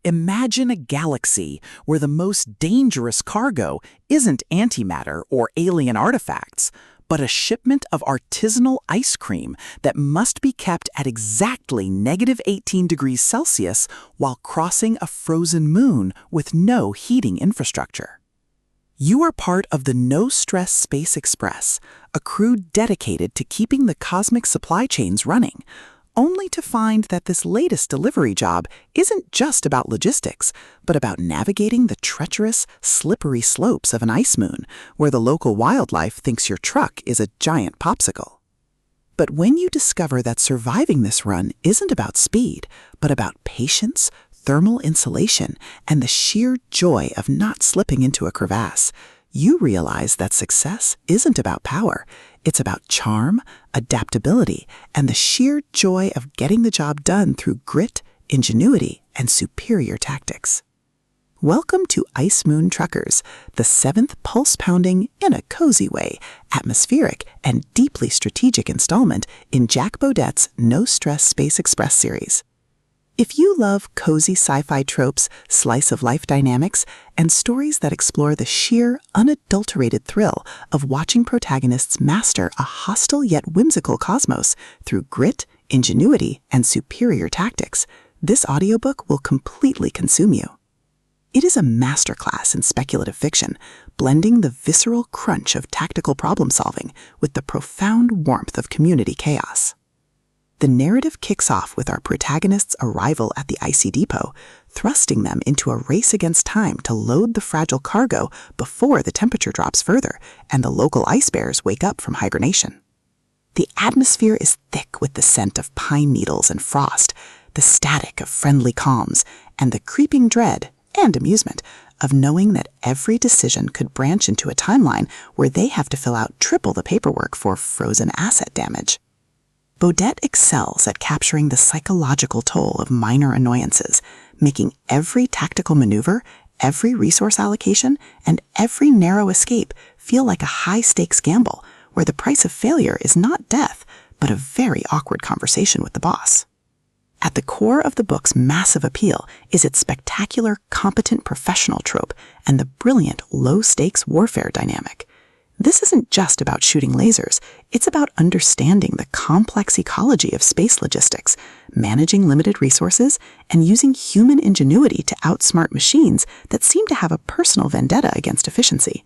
Imagine a galaxy where the most dangerous cargo isn't antimatter or alien artifacts, but a shipment of artisanal ice cream that must be kept at exactly -18 degrees Celsius while crossing a frozen moon with no heating infrastructure. You are part of the No Stress Space Express, a crew dedicated to keeping the cosmic supply chains running, only to find that this latest delivery job isn't just about logistics, but about navigating the treacherous, slippery slopes of an ice moon, where the local wildlife thinks your truck is a giant popsicle. But when you discover that surviving this run isn't about speed, but about patience, thermal insulation, and the sheer joy of not slipping into a crevasse, you realize that success isn't about power. It's about charm, adaptability, and the sheer joy of getting the job done through grit, ingenuity, and superior tactics. Welcome to Ice Moon Truckers, the 7th pulse-pounding, in a cozy way, atmospheric, and deeply strategic installment in Jack Bodett's No Stress Space Express series. If you love cozy sci-fi tropes, slice-of-life dynamics, and stories that explore the sheer, unadulterated thrill of watching protagonists master a hostile yet whimsical cosmos through grit, ingenuity, and superior tactics, this audiobook will completely consume you. It is a masterclass in speculative fiction, blending the visceral crunch of tactical problem-solving with the profound warmth of community chaos. The narrative kicks off with our protagonist's arrival at the icy depot, thrusting them into a race against time to load the fragile cargo before the temperature drops further and the local ice bears wake up from hibernation. The atmosphere is thick with the scent of pine needles and frost, the static of friendly calms, and the creeping dread and amusement of knowing that every decision could branch into a timeline where they have to fill out triple the paperwork for frozen asset damage. Bodett excels at capturing the psychological toll of minor annoyances, making every tactical maneuver, every resource allocation, and every narrow escape feel like a high-stakes gamble, where the price of failure is not death, but a very awkward conversation with the boss. At the core of the book's massive appeal is its spectacular competent professional trope and the brilliant low-stakes warfare dynamic. This isn't just about shooting lasers, it's about understanding the complex ecology of space logistics, managing limited resources, and using human ingenuity to outsmart machines that seem to have a personal vendetta against efficiency.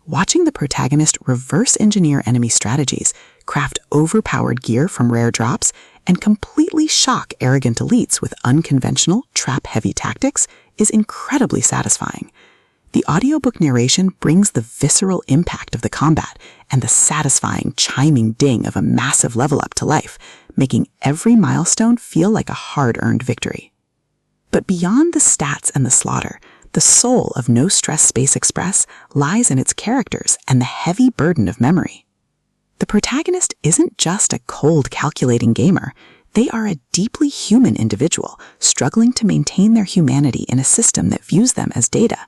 Watching the protagonist reverse engineer enemy strategies, craft overpowered gear from rare drops, and completely shock arrogant elites with unconventional, trap-heavy tactics is incredibly satisfying. The audiobook narration brings the visceral impact of the combat and the satisfying, chiming ding of a massive level up to life, making every milestone feel like a hard-earned victory. But beyond the stats and the slaughter, the soul of No Stress Space Express lies in its characters and the heavy burden of memory. The protagonist isn't just a cold, calculating gamer. They are a deeply human individual, struggling to maintain their humanity in a system that views them as data.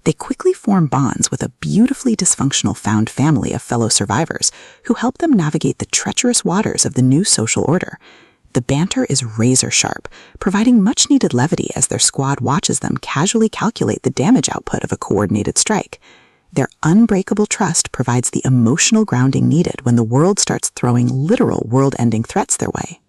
They quickly form bonds with a beautifully dysfunctional found family of fellow survivors who help them navigate the treacherous waters of the new social order. The banter is razor-sharp, providing much-needed levity as their squad watches them casually calculate the damage output of a coordinated strike. Their unbreakable trust provides the emotional grounding needed when the world starts throwing literal world-ending threats their way.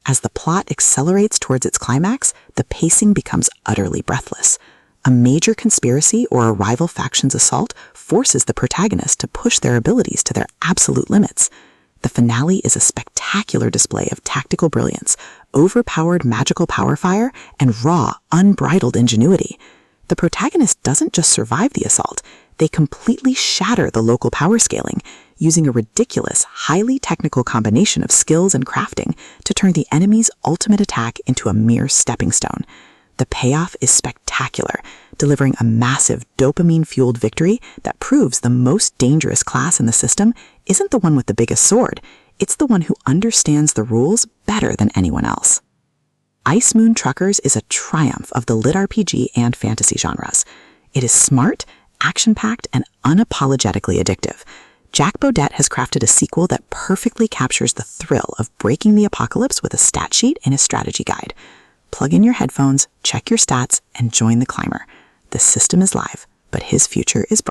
As the plot accelerates towards its climax, the pacing becomes utterly breathless. A major conspiracy or a rival faction's assault forces the protagonist to push their abilities to their absolute limits. The finale is a spectacular display of tactical brilliance, overpowered magical power fire, and raw, unbridled ingenuity. The protagonist doesn't just survive the assault, they completely shatter the local power scaling, using a ridiculous, highly technical combination of skills and crafting to turn the enemy's ultimate attack into a mere stepping stone. The payoff is spectacular, delivering a massive dopamine-fueled victory that proves the most dangerous class in the system isn't the one with the biggest sword, it's the one who understands the rules better than anyone else. Ice Moon Truckers is a triumph of the LitRPG and fantasy genres. It is smart, action-packed, and unapologetically addictive. Jack Bodett has crafted a sequel that perfectly captures the thrill of breaking the apocalypse with a stat sheet and a strategy guide. Plug in your headphones, check your stats, and join the climber. The system is live, but his future is bright.